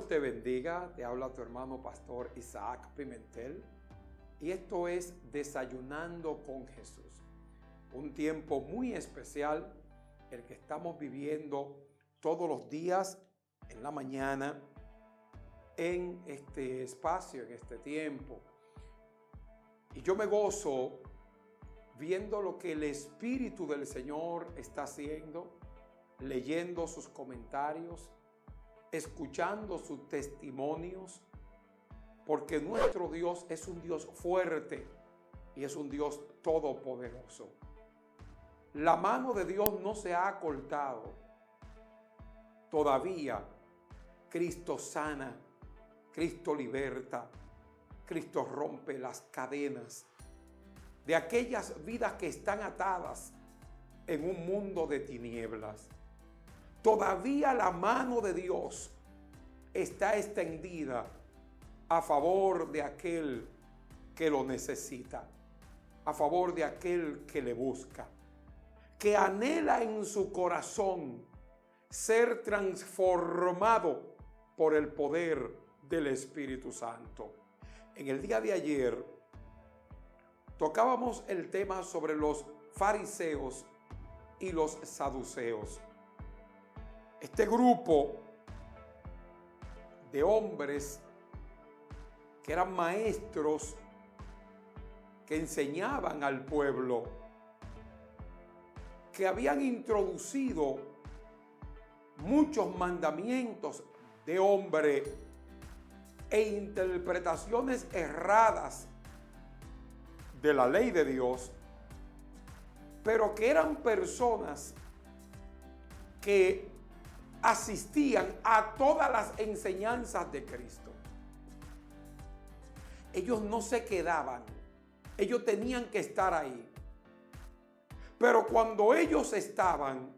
Dios te bendiga, te habla tu hermano pastor Isaac Pimentel y esto es Desayunando con Jesús. Un tiempo muy especial, el que estamos viviendo todos los días en la mañana en este espacio, en este tiempo. Y yo me gozo viendo lo que el Espíritu del Señor está haciendo, leyendo sus comentarios, escuchando sus testimonios, porque nuestro Dios es un Dios fuerte y es un Dios todopoderoso. La mano de Dios no se ha acortado. Todavía Cristo sana, Cristo liberta, Cristo rompe las cadenas de aquellas vidas que están atadas en un mundo de tinieblas. Todavía la mano de Dios está extendida a favor de aquel que lo necesita, a favor de aquel que le busca, que anhela en su corazón ser transformado por el poder del Espíritu Santo. En el día de ayer tocábamos el tema sobre los fariseos y los saduceos. Este grupo de hombres que eran maestros que enseñaban al pueblo, que habían introducido muchos mandamientos de hombre e interpretaciones erradas de la ley de Dios, pero que eran personas que asistían a todas las enseñanzas de Cristo. Ellos no se quedaban, ellos tenían que estar ahí. Pero cuando ellos estaban,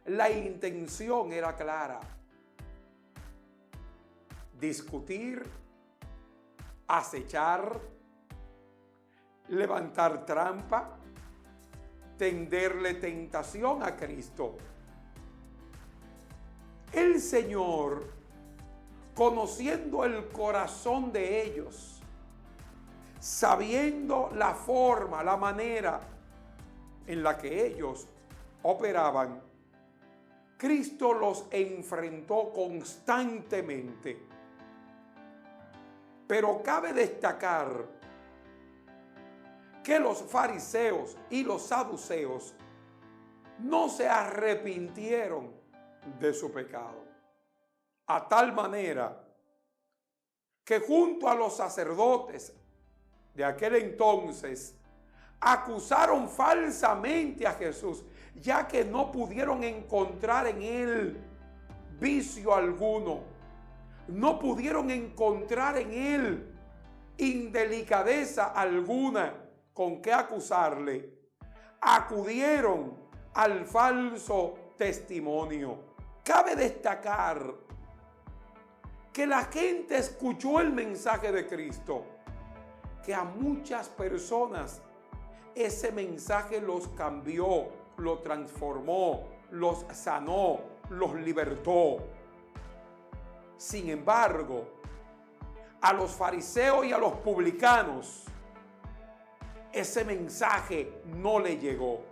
la intención era clara: discutir, acechar, levantar trampa, tenderle tentación a Cristo. El Señor, conociendo el corazón de ellos, sabiendo la forma, la manera en la que ellos operaban, Cristo los enfrentó constantemente. Pero cabe destacar que los fariseos y los saduceos no se arrepintieron de su pecado, a tal manera que junto a los sacerdotes de aquel entonces acusaron falsamente a Jesús, ya que no pudieron encontrar en él vicio alguno, no pudieron encontrar en él indelicadeza alguna con que acusarle. Acudieron al falso testimonio. Cabe destacar que la gente escuchó el mensaje de Cristo, que a muchas personas ese mensaje los cambió, los transformó, los sanó, los libertó. Sin embargo, a los fariseos y a los publicanos ese mensaje no le llegó.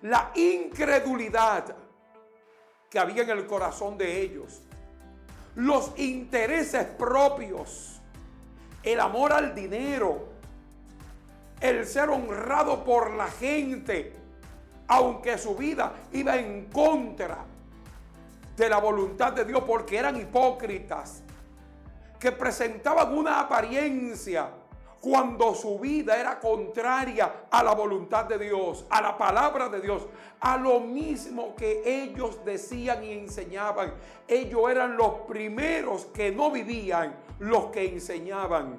La incredulidad que había en el corazón de ellos, los intereses propios, el amor al dinero, el ser honrado por la gente, aunque su vida iba en contra de la voluntad de Dios, porque eran hipócritas, que presentaban una apariencia cuando su vida era contraria a la voluntad de Dios, a la palabra de Dios, a lo mismo que ellos decían y enseñaban. Ellos eran los primeros que no vivían, los que enseñaban,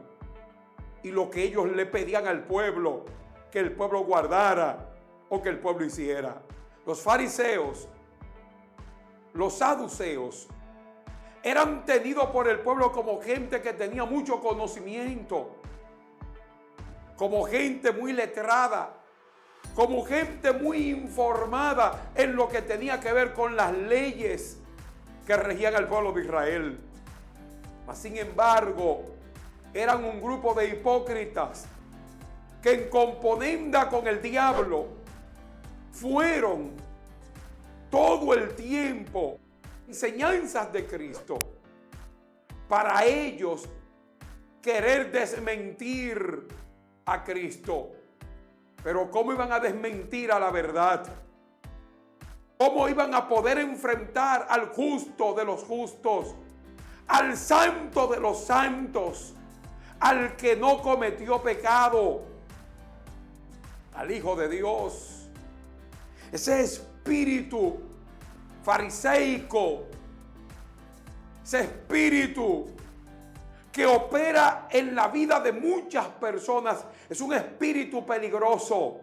y lo que ellos le pedían al pueblo, que el pueblo guardara o que el pueblo hiciera. Los fariseos, los saduceos, eran tenidos por el pueblo como gente que tenía mucho conocimiento, como gente muy letrada, como gente muy informada en lo que tenía que ver con las leyes que regían al pueblo de Israel. Mas, sin embargo, eran un grupo de hipócritas que en componenda con el diablo fueron todo el tiempo enseñanzas de Cristo para ellos querer desmentir a Cristo. Pero ¿cómo iban a desmentir a la verdad? ¿Cómo iban a poder enfrentar al justo de los justos, al santo de los santos, al que no cometió pecado, al Hijo de Dios? Ese espíritu fariseico, ese espíritu que opera en la vida de muchas personas, es un espíritu peligroso.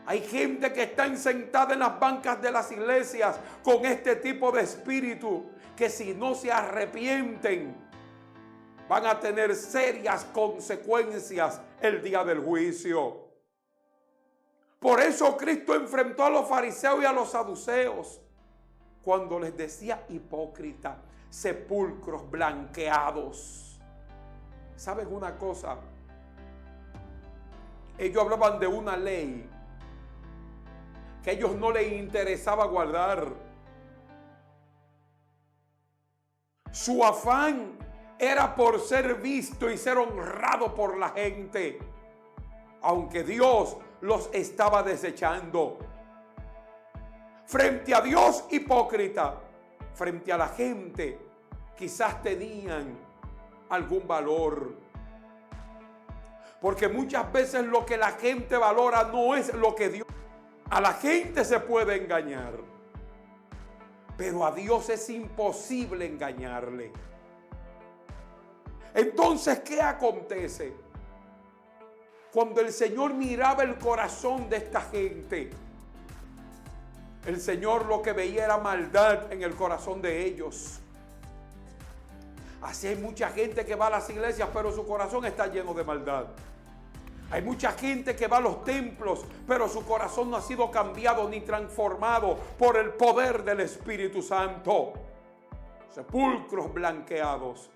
Hay gente que está sentada en las bancas de las iglesias con este tipo de espíritu, que si no se arrepienten van a tener serias consecuencias el día del juicio. Por eso Cristo enfrentó a los fariseos y a los saduceos cuando les decía hipócrita, sepulcros blanqueados. ¿Saben una cosa? Ellos hablaban de una ley que a ellos no les interesaba guardar. Su afán era por ser visto y ser honrado por la gente, aunque Dios los estaba desechando. Frente a Dios, hipócrita. Frente a la gente, quizás tenían algún valor. Porque muchas veces lo que la gente valora no es lo que Dios. A la gente se puede engañar, pero a Dios es imposible engañarle. Entonces, ¿qué acontece? Cuando el Señor miraba el corazón de esta gente, el Señor lo que veía era maldad en el corazón de ellos. Así hay mucha gente que va a las iglesias, pero su corazón está lleno de maldad. Hay mucha gente que va a los templos, pero su corazón no ha sido cambiado ni transformado por el poder del Espíritu Santo. Sepulcros blanqueados.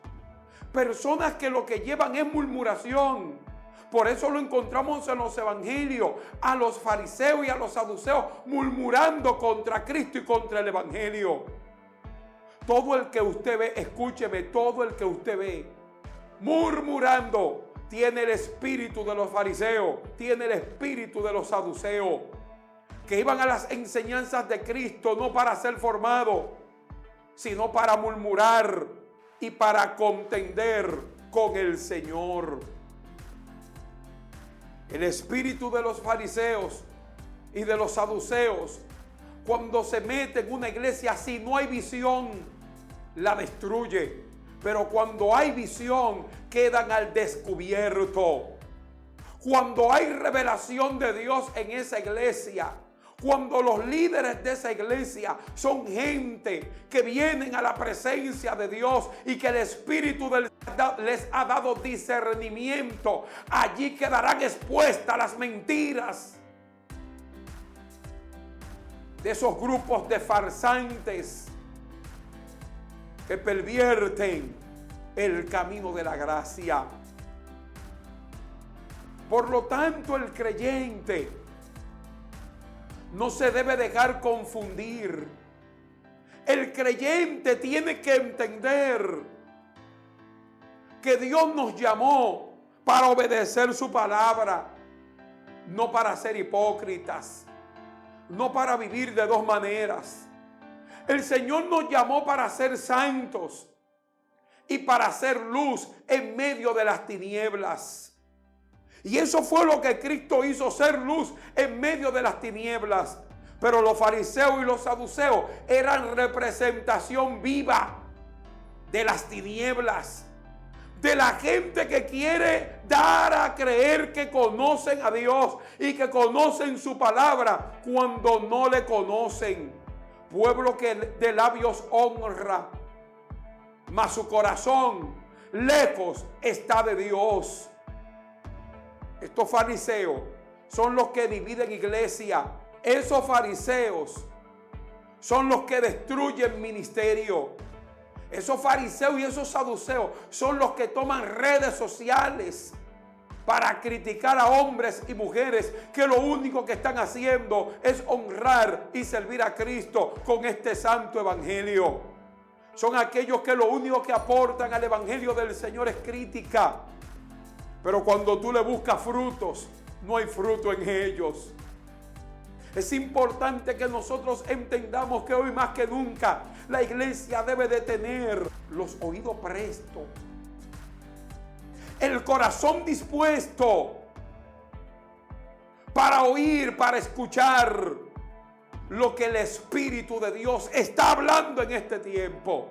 Personas que lo que llevan es murmuración. Por eso lo encontramos en los evangelios, a los fariseos y a los saduceos murmurando contra Cristo y contra el evangelio. Todo el que usted ve, escúcheme, todo el que usted ve murmurando tiene el espíritu de los fariseos, tiene el espíritu de los saduceos, que iban a las enseñanzas de Cristo no para ser formados, sino para murmurar y para contender con el Señor. El espíritu de los fariseos y de los saduceos, cuando se mete en una iglesia, si no hay visión, la destruye. Pero cuando hay visión, quedan al descubierto. Cuando hay revelación de Dios en esa iglesia, cuando los líderes de esa iglesia son gente que vienen a la presencia de Dios y que el Espíritu les ha dado discernimiento, allí quedarán expuestas las mentiras de esos grupos de farsantes que pervierten el camino de la gracia. Por lo tanto, el creyente no se debe dejar confundir. El creyente tiene que entender que Dios nos llamó para obedecer su palabra, no para ser hipócritas, no para vivir de dos maneras. El Señor nos llamó para ser santos y para hacer luz en medio de las tinieblas. Y eso fue lo que Cristo hizo, ser luz en medio de las tinieblas. Pero los fariseos y los saduceos eran representación viva de las tinieblas, de la gente que quiere dar a creer que conocen a Dios y que conocen su palabra cuando no le conocen. Pueblo que de labios honra, mas su corazón lejos está de Dios. Estos fariseos son los que dividen iglesia. Esos fariseos son los que destruyen ministerio. Esos fariseos y esos saduceos son los que toman redes sociales para criticar a hombres y mujeres que lo único que están haciendo es honrar y servir a Cristo con este santo evangelio. Son aquellos que lo único que aportan al evangelio del Señor es crítica. Pero cuando tú le buscas frutos, no hay fruto en ellos. Es importante que nosotros entendamos que hoy más que nunca la iglesia debe de tener los oídos prestos, el corazón dispuesto para oír, para escuchar lo que el Espíritu de Dios está hablando en este tiempo.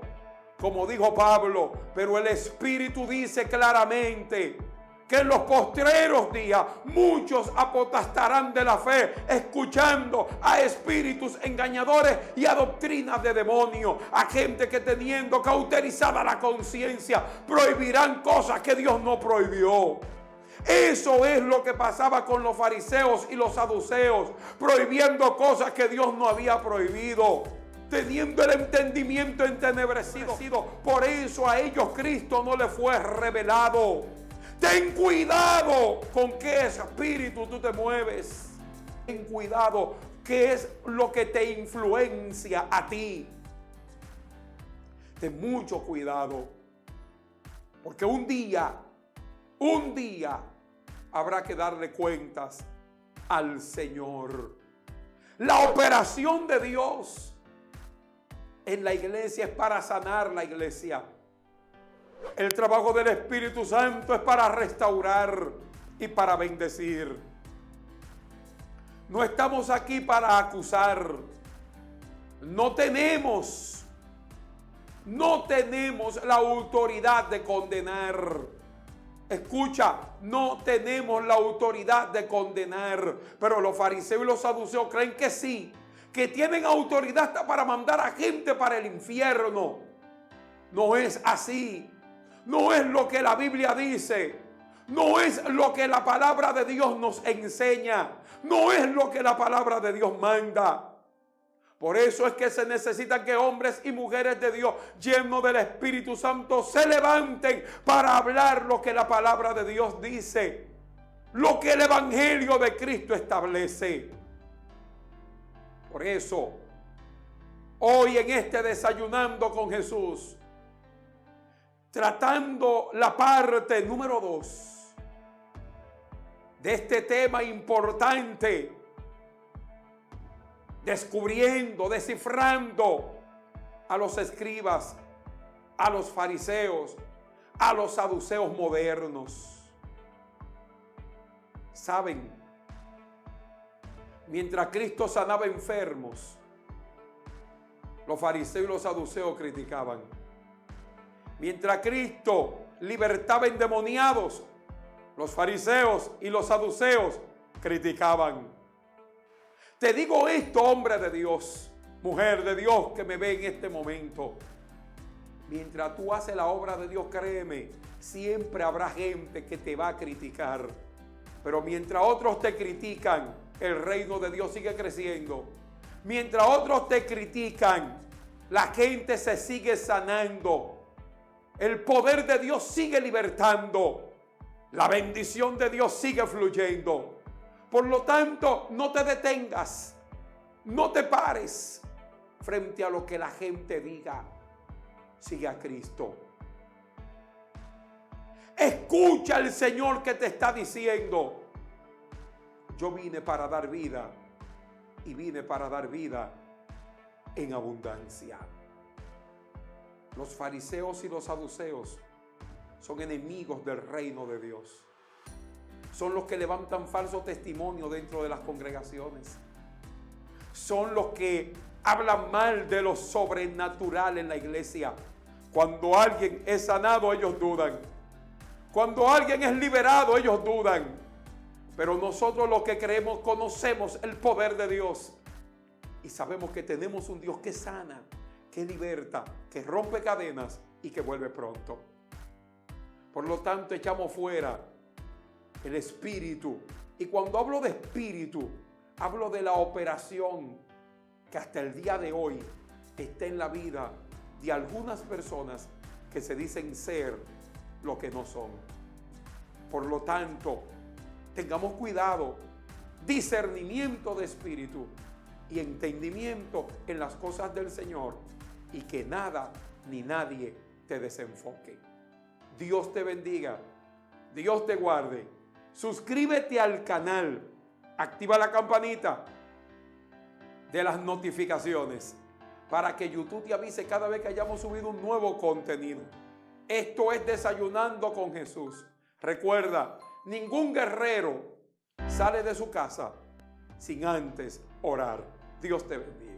Como dijo Pablo, pero el Espíritu dice claramente que en los postreros días muchos apotastarán de la fe, escuchando a espíritus engañadores y a doctrinas de demonios, a gente que teniendo cauterizada la conciencia prohibirán cosas que Dios no prohibió. Eso es lo que pasaba con los fariseos y los saduceos, prohibiendo cosas que Dios no había prohibido, teniendo el entendimiento entenebrecido. Por eso a ellos Cristo no le fue revelado. Ten cuidado con qué espíritu tú te mueves. Ten cuidado qué es lo que te influencia a ti. Ten mucho cuidado. Porque un día habrá que darle cuentas al Señor. La operación de Dios en la iglesia es para sanar la iglesia. El trabajo del Espíritu Santo es para restaurar y para bendecir. No estamos aquí para acusar. No tenemos la autoridad de condenar. Escucha, no tenemos la autoridad de condenar. Pero los fariseos y los saduceos creen que sí, que tienen autoridad hasta para mandar a gente para el infierno. No es así. No es lo que la Biblia dice. No es lo que la palabra de Dios nos enseña. No es lo que la palabra de Dios manda. Por eso es que se necesita que hombres y mujeres de Dios llenos del Espíritu Santo se levanten para hablar lo que la palabra de Dios dice, lo que el Evangelio de Cristo establece. Por eso, hoy en este Desayunando con Jesús, tratando la parte número 2 de este tema importante, descubriendo, descifrando a los escribas, a los fariseos, a los saduceos modernos. ¿Saben? Mientras Cristo sanaba enfermos, los fariseos y los saduceos criticaban. Mientras Cristo libertaba endemoniados, los fariseos y los saduceos criticaban. Te digo esto, hombre de Dios, mujer de Dios que me ve en este momento. Mientras tú haces la obra de Dios, créeme, siempre habrá gente que te va a criticar. Pero mientras otros te critican, el reino de Dios sigue creciendo. Mientras otros te critican, la gente se sigue sanando. El poder de Dios sigue libertando. La bendición de Dios sigue fluyendo. Por lo tanto, no te detengas. No te pares frente a lo que la gente diga. Sigue a Cristo. Escucha al Señor que te está diciendo: yo vine para dar vida y vine para dar vida en abundancia. Los fariseos y los saduceos son enemigos del reino de Dios. Son los que levantan falso testimonio dentro de las congregaciones. Son los que hablan mal de lo sobrenatural en la iglesia. Cuando alguien es sanado, ellos dudan. Cuando alguien es liberado, ellos dudan. Pero nosotros los que creemos conocemos el poder de Dios. Y sabemos que tenemos un Dios que sana, que liberta, que rompe cadenas y que vuelve pronto. Por lo tanto, echamos fuera el espíritu. Y cuando hablo de espíritu, hablo de la operación que hasta el día de hoy está en la vida de algunas personas que se dicen ser lo que no son. Por lo tanto, tengamos cuidado, discernimiento de espíritu y entendimiento en las cosas del Señor, y que nada ni nadie te desenfoque. Dios te bendiga, Dios te guarde. Suscríbete al canal, activa la campanita de las notificaciones para que YouTube te avise cada vez que hayamos subido un nuevo contenido. Esto es Desayunando con Jesús. Recuerda, ningún guerrero sale de su casa sin antes orar. Dios te bendiga.